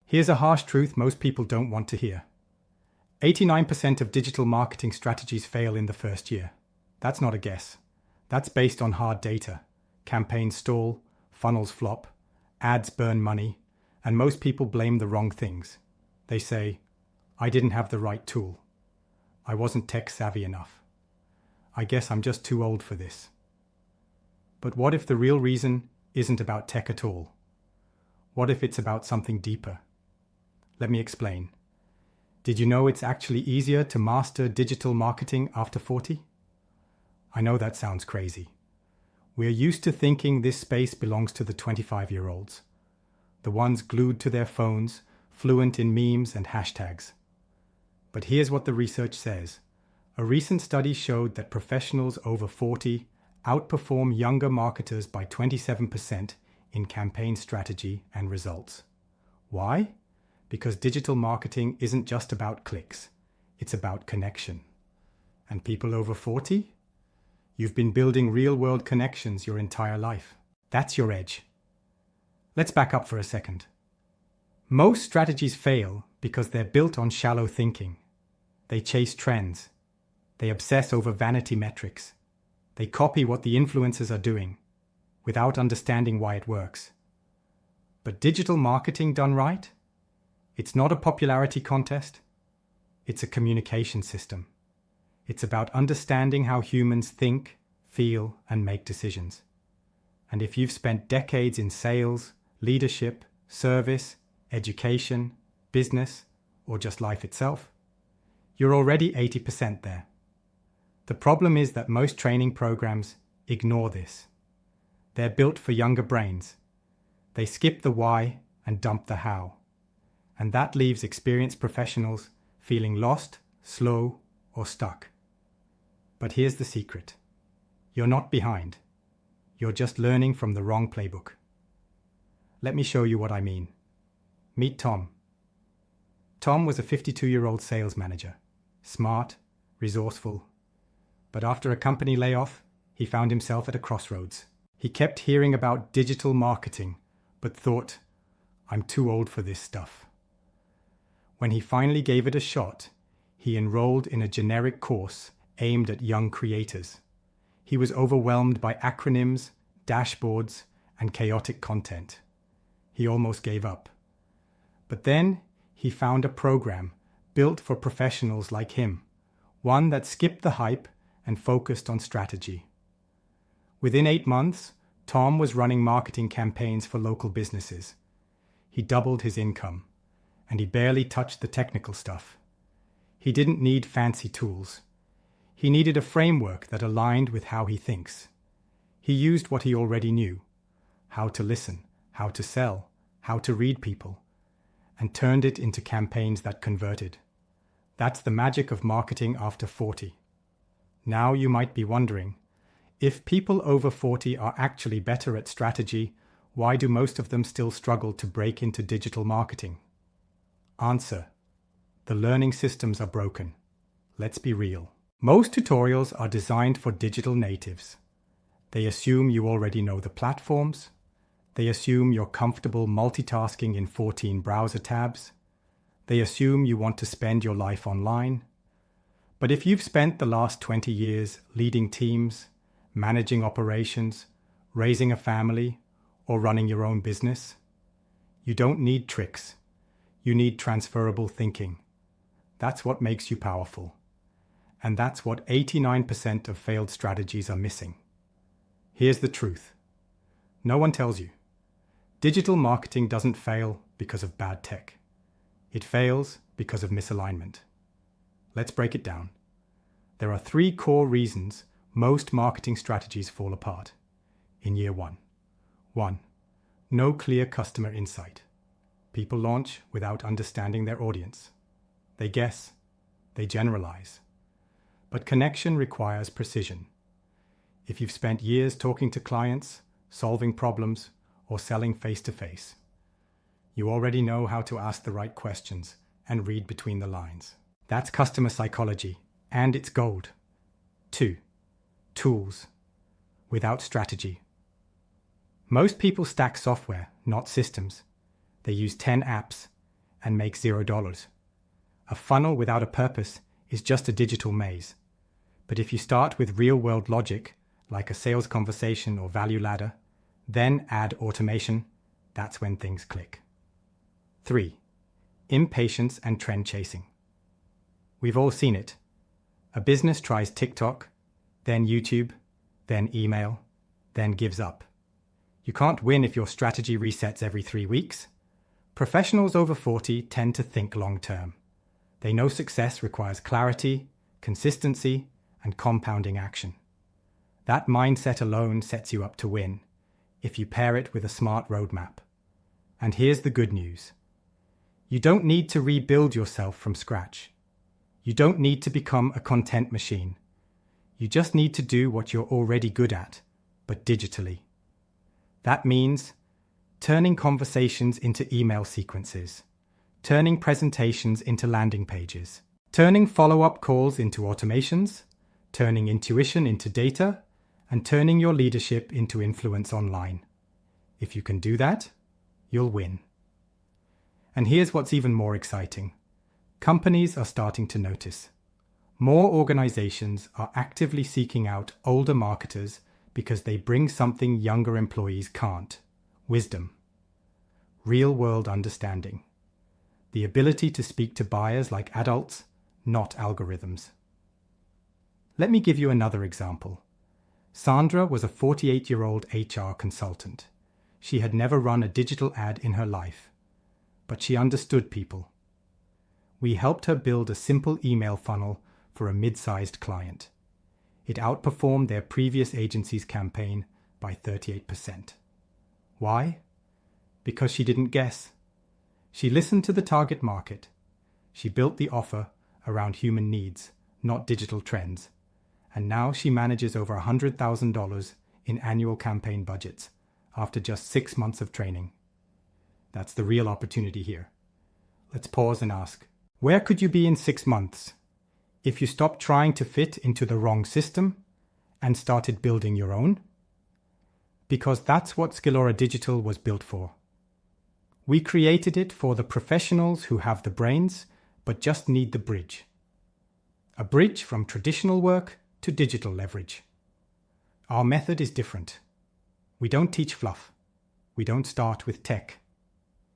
Here's a harsh truth most people don't want to hear. 89% of digital marketing strategies fail in the first year. That's not a guess. That's based on hard data. Campaigns stall, funnels flop, ads burn money, and most people blame the wrong things. They say, I didn't have the right tool. I wasn't tech savvy enough. I guess I'm just too old for this. But what if the real reason isn't about tech at all? What if it's about something deeper? Let me explain. Did you know it's actually easier to master digital marketing after 40? I know that sounds crazy. We're used to thinking this space belongs to the 25-year-olds, the ones glued to their phones, fluent in memes and hashtags. But here's what the research says. A recent study showed that professionals over 40 outperform younger marketers by 27% in campaign strategy and results. Why? Because digital marketing isn't just about clicks, it's about connection. And people over 40? You've been building real-world connections your entire life. That's your edge. Let's back up for a second. Most strategies fail because they're built on shallow thinking. They chase trends. They obsess over vanity metrics. They copy what the influencers are doing without understanding why it works. But digital marketing done right? It's not a popularity contest. It's a communication system. It's about understanding how humans think, feel, and make decisions. And if you've spent decades in sales, leadership, service, education, business, or just life itself, you're already 80% there. The problem is that most training programs ignore this. They're built for younger brains. They skip the why and dump the how. And that leaves experienced professionals feeling lost, slow, or stuck. But here's the secret. You're not behind. You're just learning from the wrong playbook. Let me show you what I mean. Meet Tom. Tom was a 52-year-old sales manager. Smart, resourceful. But after a company layoff, he found himself at a crossroads. He kept hearing about digital marketing, but thought, I'm too old for this stuff. When he finally gave it a shot, he enrolled in a generic course aimed at young creators. He was overwhelmed by acronyms, dashboards, and chaotic content. He almost gave up. But then he found a program built for professionals like him, one that skipped the hype and focused on strategy. Within 8 months, Tom was running marketing campaigns for local businesses. He doubled his income, and he barely touched the technical stuff. He didn't need fancy tools. He needed a framework that aligned with how he thinks. He used what he already knew, how to listen, how to sell, how to read people, and turned it into campaigns that converted. That's the magic of marketing after 40. Now you might be wondering, if people over 40 are actually better at strategy, why do most of them still struggle to break into digital marketing? Answer: the learning systems are broken. Let's be real. Most tutorials are designed for digital natives. They assume you already know the platforms. They assume you're comfortable multitasking in 14 browser tabs. They assume you want to spend your life online. But if you've spent the last 20 years leading teams, managing operations, raising a family, or running your own business, you don't need tricks. You need transferable thinking. That's what makes you powerful. And that's what 89% of failed strategies are missing. Here's the truth. No one tells you. Digital marketing doesn't fail because of bad tech. It fails because of misalignment. Let's break it down. There are 3 core reasons most marketing strategies fall apart in year 1. 1. No clear customer insight. People launch without understanding their audience. They guess. They generalize. But connection requires precision. If you've spent years talking to clients, solving problems, or selling face-to-face, you already know how to ask the right questions and read between the lines. That's customer psychology, and it's gold. 2. Tools. Without strategy. Most people stack software, not systems. They use 10 apps, and make $0. A funnel without a purpose is just a digital maze. But if you start with real-world logic, like a sales conversation or value ladder, then add automation, that's when things click. 3. Impatience and trend chasing. We've all seen it. A business tries TikTok, then YouTube, then email, then gives up. You can't win if your strategy resets every 3 weeks. Professionals over 40 tend to think long-term. They know success requires clarity, consistency, and compounding action. That mindset alone sets you up to win, if you pair it with a smart roadmap. And here's the good news. You don't need to rebuild yourself from scratch. You don't need to become a content machine. You just need to do what you're already good at, but digitally. That means turning conversations into email sequences, turning presentations into landing pages, turning follow-up calls into automations, turning intuition into data, and turning your leadership into influence online. If you can do that, you'll win. And here's what's even more exciting. Companies are starting to notice. More organizations are actively seeking out older marketers because they bring something younger employees can't: wisdom, real-world understanding, the ability to speak to buyers like adults, not algorithms. Let me give you another example. Sandra was a 48-year-old HR consultant. She had never run a digital ad in her life, but she understood people. We helped her build a simple email funnel for a mid-sized client. It outperformed their previous agency's campaign by 38%. Why? Because she didn't guess. She listened to the target market. She built the offer around human needs, not digital trends. And now she manages over $100,000 in annual campaign budgets after just 6 months of training. That's the real opportunity here. Let's pause and ask, where could you be in 6 months if you stopped trying to fit into the wrong system and started building your own? Because that's what SkilloraDigital was built for. We created it for the professionals who have the brains but just need the bridge. A bridge from traditional work to digital leverage. Our method is different. We don't teach fluff. We don't start with tech.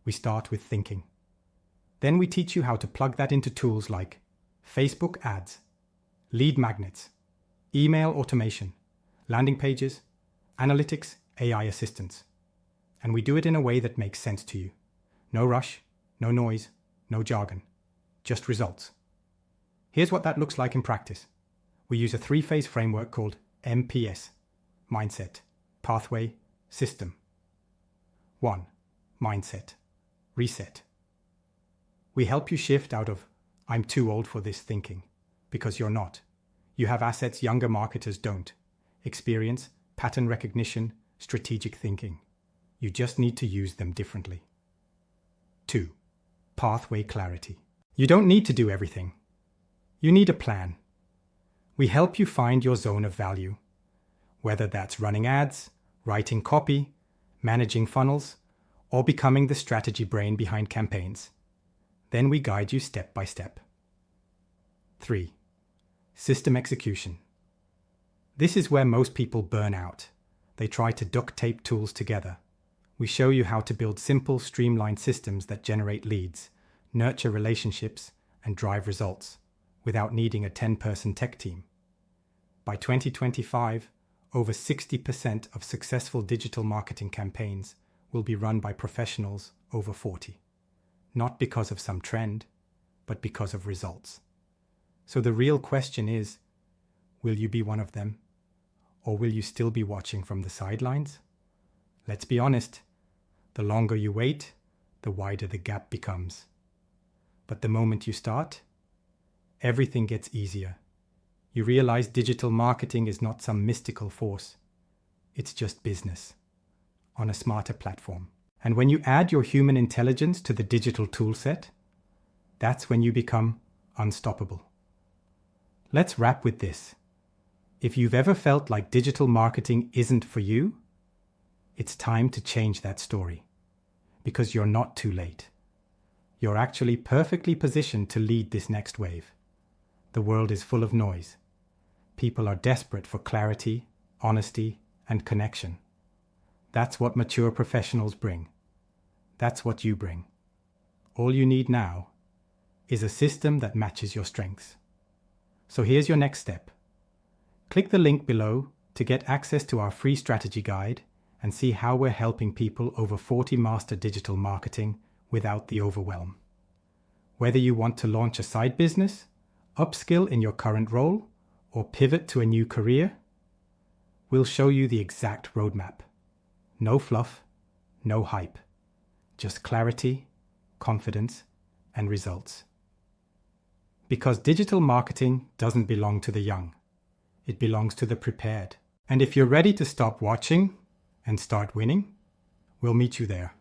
We start with thinking. Then we teach you how to plug that into tools like Facebook ads, lead magnets, email automation, landing pages, analytics, AI assistance. And we do it in a way that makes sense to you. No rush, no noise, no jargon, just results. Here's what that looks like in practice. We use a 3-phase framework called MPS, mindset, pathway, system. 1. Mindset, reset. We help you shift out of "I'm too old for this" thinking, because you're not. You have assets younger marketers don't: experience, pattern recognition, strategic thinking. You just need to use them differently. 2. Pathway clarity. You don't need to do everything. You need a plan. We help you find your zone of value, whether that's running ads, writing copy, managing funnels, or becoming the strategy brain behind campaigns. Then we guide you step by step. 3. System execution. This is where most people burn out. They try to duct tape tools together. We show you how to build simple, streamlined systems that generate leads, nurture relationships, and drive results without needing a 10-person tech team. By 2025, over 60% of successful digital marketing campaigns will be run by professionals over 40. Not because of some trend, but because of results. So the real question is, will you be one of them? Or will you still be watching from the sidelines? Let's be honest, the longer you wait, the wider the gap becomes. But the moment you start, everything gets easier. You realize digital marketing is not some mystical force. It's just business on a smarter platform. And when you add your human intelligence to the digital toolset, that's when you become unstoppable. Let's wrap with this. If you've ever felt like digital marketing isn't for you, it's time to change that story, because you're not too late. you're actually perfectly positioned to lead this next wave. The world is full of noise. People are desperate for clarity, honesty, and connection. That's what mature professionals bring. That's what you bring. All you need now is a system that matches your strengths. So here's your next step. Click the link below to get access to our free strategy guide and see how we're helping people over 40 master digital marketing without the overwhelm. Whether you want to launch a side business, upskill in your current role, or pivot to a new career, we'll show you the exact roadmap. No fluff, no hype, just clarity, confidence, and results. Because digital marketing doesn't belong to the young. It belongs to the prepared. And if you're ready to stop watching and start winning, we'll meet you there.